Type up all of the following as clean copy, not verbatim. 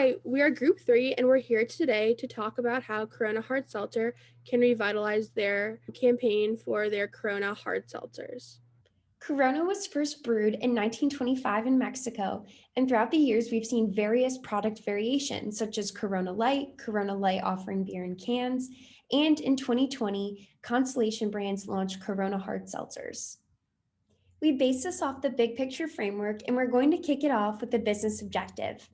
Hi, we are Group 3, and we're here today to talk about how Corona Hard Seltzer can revitalize their campaign for their Corona Hard Seltzers. Corona was first brewed in 1925 in Mexico, and throughout the years, we've seen various product variations, such as Corona Light offering beer in cans, and in 2020, Constellation Brands launched Corona Hard Seltzers. We base this off the big picture framework, and we're going to kick it off with the business objective.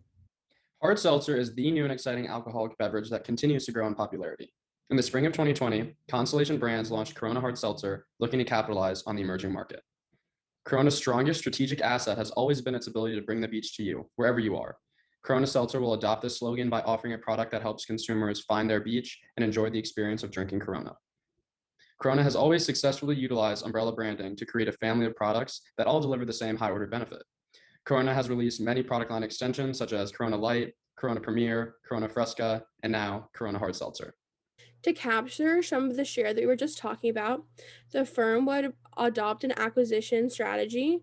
Hard seltzer is the new and exciting alcoholic beverage that continues to grow in popularity. In the spring of 2020, Constellation Brands launched Corona Hard Seltzer, looking to capitalize on the emerging market. Corona's strongest strategic asset has always been its ability to bring the beach to you, wherever you are. Corona Seltzer will adopt this slogan by offering a product that helps consumers find their beach and enjoy the experience of drinking Corona. Corona has always successfully utilized umbrella branding to create a family of products that all deliver the same high order benefit. Corona has released many product line extensions such as Corona Light, Corona Premier, Corona Fresca, and now Corona Hard Seltzer. To capture some of the share that we were just talking about, the firm would adopt an acquisition strategy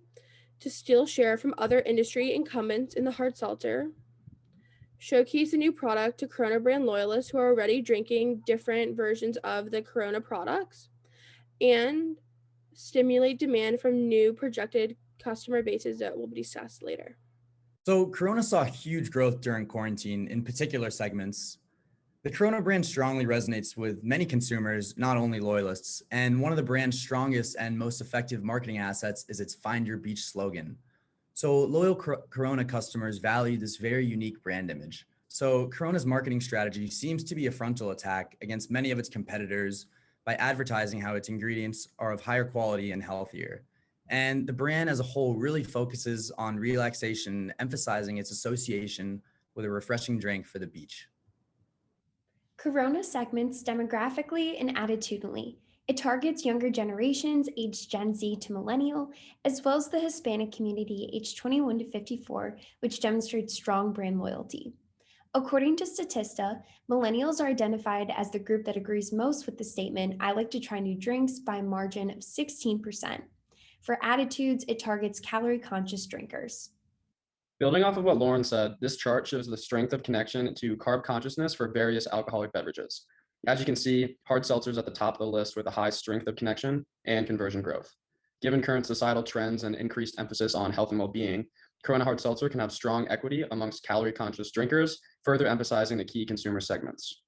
to steal share from other industry incumbents in the hard seltzer, showcase a new product to Corona brand loyalists who are already drinking different versions of the Corona products, and stimulate demand from new projected customer bases that will be discussed later. So Corona saw huge growth during quarantine in particular segments. The Corona brand strongly resonates with many consumers, not only loyalists, and one of the brand's strongest and most effective marketing assets is its Find Your Beach slogan. So loyal Corona customers value this very unique brand image. So Corona's marketing strategy seems to be a frontal attack against many of its competitors by advertising how its ingredients are of higher quality and healthier. And the brand as a whole really focuses on relaxation, emphasizing its association with a refreshing drink for the beach. Corona segments demographically and attitudinally. It targets younger generations aged Gen Z to millennial, as well as the Hispanic community aged 21 to 54, which demonstrates strong brand loyalty. According to Statista, millennials are identified as the group that agrees most with the statement, "I like to try new drinks," by a margin of 16%. For attitudes, it targets calorie-conscious drinkers. Building off of what Lauren said, this chart shows the strength of connection to carb consciousness for various alcoholic beverages. As you can see, hard seltzer is at the top of the list with a high strength of connection and conversion growth. Given current societal trends and increased emphasis on health and well-being, Corona Hard Seltzer can have strong equity amongst calorie-conscious drinkers, further emphasizing the key consumer segments.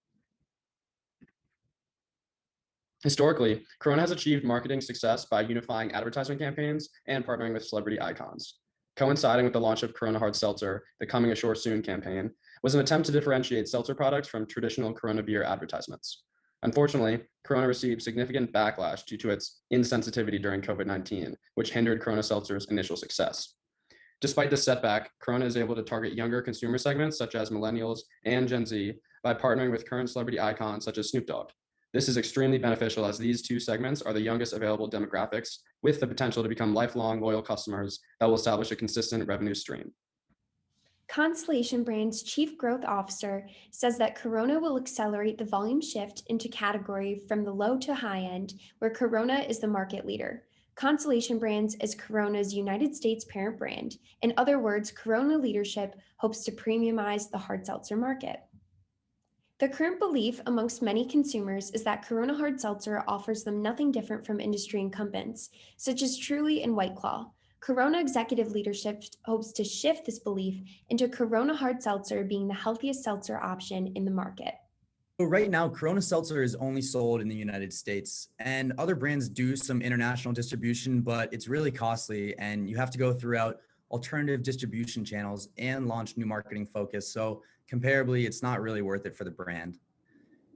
Historically, Corona has achieved marketing success by unifying advertisement campaigns and partnering with celebrity icons. Coinciding with the launch of Corona Hard Seltzer, the Coming Ashore Soon campaign was an attempt to differentiate seltzer products from traditional Corona beer advertisements. Unfortunately, Corona received significant backlash due to its insensitivity during COVID-19, which hindered Corona Seltzer's initial success. Despite this setback, Corona is able to target younger consumer segments such as millennials and Gen Z by partnering with current celebrity icons such as Snoop Dogg. This is extremely beneficial as these two segments are the youngest available demographics with the potential to become lifelong loyal customers that will establish a consistent revenue stream. Constellation Brands' Chief Growth Officer says that Corona will accelerate the volume shift into category from the low to high end, where Corona is the market leader. Constellation Brands is Corona's United States parent brand. In other words, Corona leadership hopes to premiumize the hard seltzer market. The current belief amongst many consumers is that Corona Hard Seltzer offers them nothing different from industry incumbents, such as Truly and White Claw. Corona executive leadership hopes to shift this belief into Corona Hard Seltzer being the healthiest seltzer option in the market. So right now, Corona Seltzer is only sold in the United States, and other brands do some international distribution, but it's really costly and you have to go throughout alternative distribution channels and launch new marketing focus. So comparably, it's not really worth it for the brand.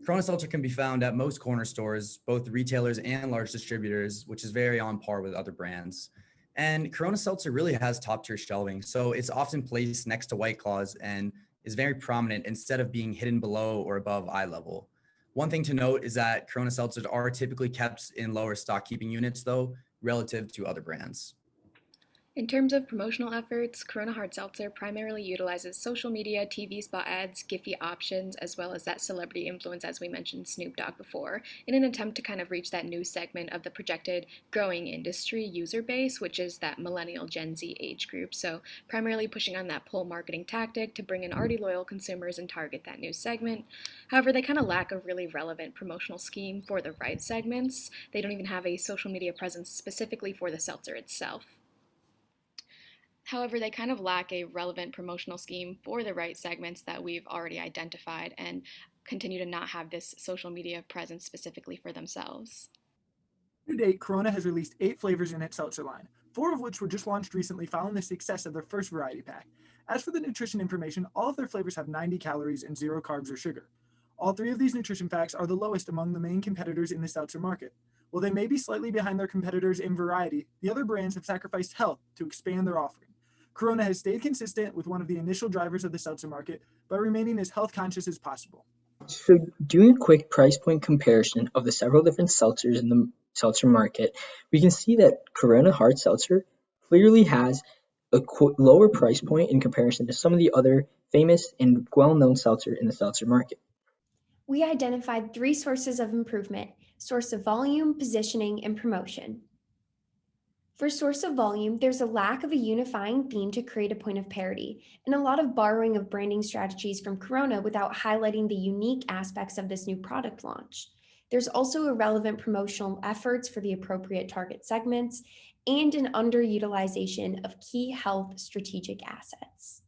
Corona Seltzer can be found at most corner stores, both retailers and large distributors, which is very on par with other brands. And Corona Seltzer really has top tier shelving, so it's often placed next to White Claws and is very prominent instead of being hidden below or above eye level. One thing to note is that Corona Seltzers are typically kept in lower stock keeping units though, relative to other brands. In terms of promotional efforts, Corona Hard Seltzer primarily utilizes social media, TV spot ads, Giphy options, as well as that celebrity influence, as we mentioned Snoop Dogg before, in an attempt to kind of reach that new segment of the projected growing industry user base, which is that millennial Gen Z age group. So, primarily pushing on that pull marketing tactic to bring in already loyal consumers and target that new segment. However, they kind of lack a really relevant promotional scheme for the right segments. They don't even have a social media presence specifically for the seltzer itself. However, they kind of lack a relevant promotional scheme for the right segments that we've already identified and continue to not have this social media presence specifically for themselves. To date, Corona has released 8 flavors in its seltzer line, 4 of which were just launched recently following the success of their first variety pack. As for the nutrition information, all of their flavors have 90 calories and 0 carbs or sugar. All 3 of these nutrition facts are the lowest among the main competitors in the seltzer market. While they may be slightly behind their competitors in variety, the other brands have sacrificed health to expand their offering. Corona has stayed consistent with one of the initial drivers of the seltzer market by remaining as health conscious as possible. So, doing a quick price point comparison of the several different seltzers in the seltzer market, we can see that Corona Hard Seltzer clearly has a lower price point in comparison to some of the other famous and well-known seltzer in the seltzer market. We identified 3 sources of improvement: source of volume, positioning, and promotion. For source of volume, there's a lack of a unifying theme to create a point of parity, and a lot of borrowing of branding strategies from Corona without highlighting the unique aspects of this new product launch. There's also irrelevant promotional efforts for the appropriate target segments and an underutilization of key health strategic assets.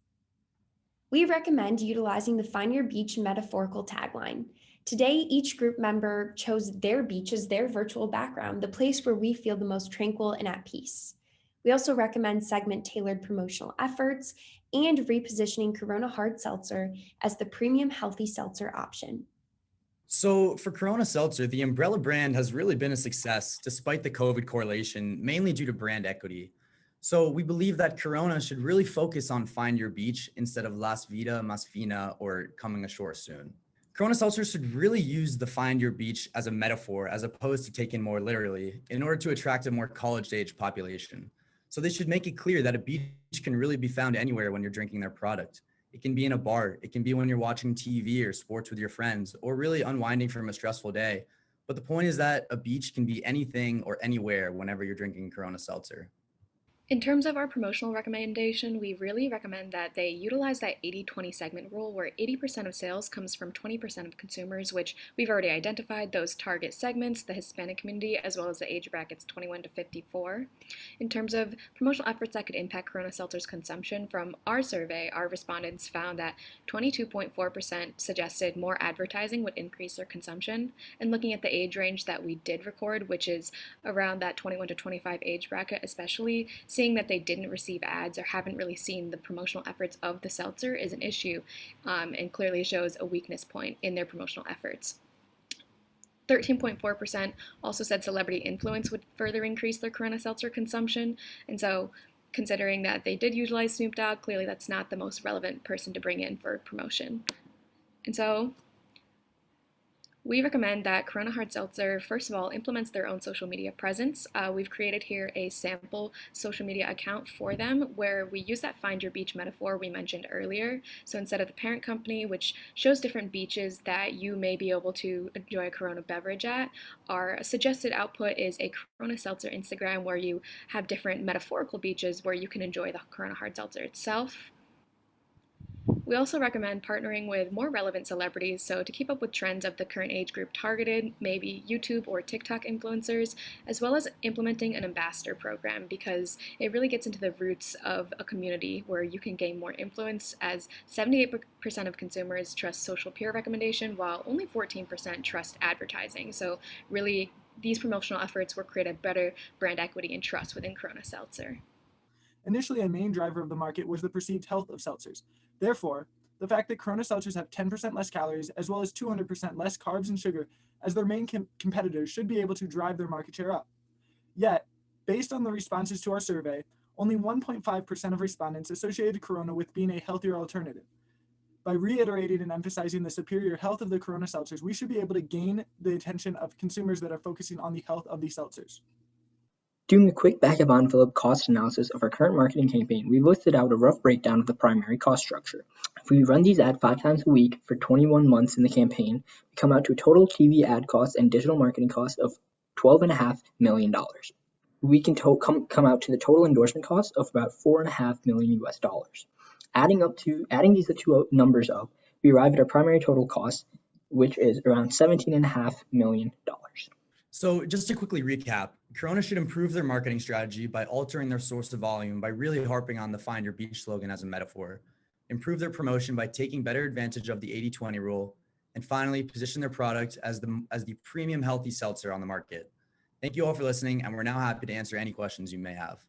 We recommend utilizing the Find Your Beach metaphorical tagline. Today, each group member chose their beach as their virtual background, the place where we feel the most tranquil and at peace. We also recommend segment-tailored promotional efforts and repositioning Corona Hard Seltzer as the premium healthy seltzer option. So for Corona Seltzer, the umbrella brand has really been a success despite the COVID correlation, mainly due to brand equity. So we believe that Corona should really focus on Find Your Beach instead of Las Vida, Mas Fina, or Coming Ashore Soon. Corona Seltzer should really use the Find Your Beach as a metaphor as opposed to taken more literally in order to attract a more college-age population. So they should make it clear that a beach can really be found anywhere when you're drinking their product. It can be in a bar, it can be when you're watching TV or sports with your friends, or really unwinding from a stressful day. But the point is that a beach can be anything or anywhere whenever you're drinking Corona Seltzer. In terms of our promotional recommendation, we really recommend that they utilize that 80-20 segment rule where 80% of sales comes from 20% of consumers, which we've already identified those target segments, the Hispanic community, as well as the age brackets 21 to 54. In terms of promotional efforts that could impact Corona Seltzer's consumption, from our survey, our respondents found that 22.4% suggested more advertising would increase their consumption. And looking at the age range that we did record, which is around that 21 to 25 age bracket especially, seeing that they didn't receive ads or haven't really seen the promotional efforts of the seltzer is an issue, and clearly shows a weakness point in their promotional efforts. 13.4% also said celebrity influence would further increase their Corona Seltzer consumption, and so considering that they did utilize Snoop Dogg, clearly that's not the most relevant person to bring in for promotion. And so we recommend that Corona Hard Seltzer, first of all, implements their own social media presence. We've created here a sample social media account for them where we use that Find Your Beach metaphor we mentioned earlier. So instead of the parent company, which shows different beaches that you may be able to enjoy a Corona beverage at, our suggested output is a Corona Seltzer Instagram where you have different metaphorical beaches where you can enjoy the Corona Hard Seltzer itself. We also recommend partnering with more relevant celebrities, so to keep up with trends of the current age group targeted, maybe YouTube or TikTok influencers, as well as implementing an ambassador program because it really gets into the roots of a community where you can gain more influence, as 78% of consumers trust social peer recommendation while only 14% trust advertising. So really, these promotional efforts will create a better brand equity and trust within Corona Seltzer. Initially, a main driver of the market was the perceived health of seltzers. Therefore, the fact that Corona seltzers have 10% less calories as well as 200% less carbs and sugar as their main competitors should be able to drive their market share up. Yet, based on the responses to our survey, only 1.5% of respondents associated Corona with being a healthier alternative. By reiterating and emphasizing the superior health of the Corona seltzers, we should be able to gain the attention of consumers that are focusing on the health of these seltzers. Doing a quick back-of-envelope cost analysis of our current marketing campaign, we listed out a rough breakdown of the primary cost structure. If we run these ads 5 times a week for 21 months in the campaign, we come out to a total TV ad cost and digital marketing cost of $12.5 million. We can come out to the total endorsement cost of about $4.5 million US dollars. Adding these two numbers up, we arrive at our primary total cost, which is around $17.5 million. So just to quickly recap, Corona should improve their marketing strategy by altering their source of volume by really harping on the find your beach slogan as a metaphor, improve their promotion by taking better advantage of the 80-20 rule, and finally position their product as the premium healthy seltzer on the market. Thank you all for listening, and we're now happy to answer any questions you may have.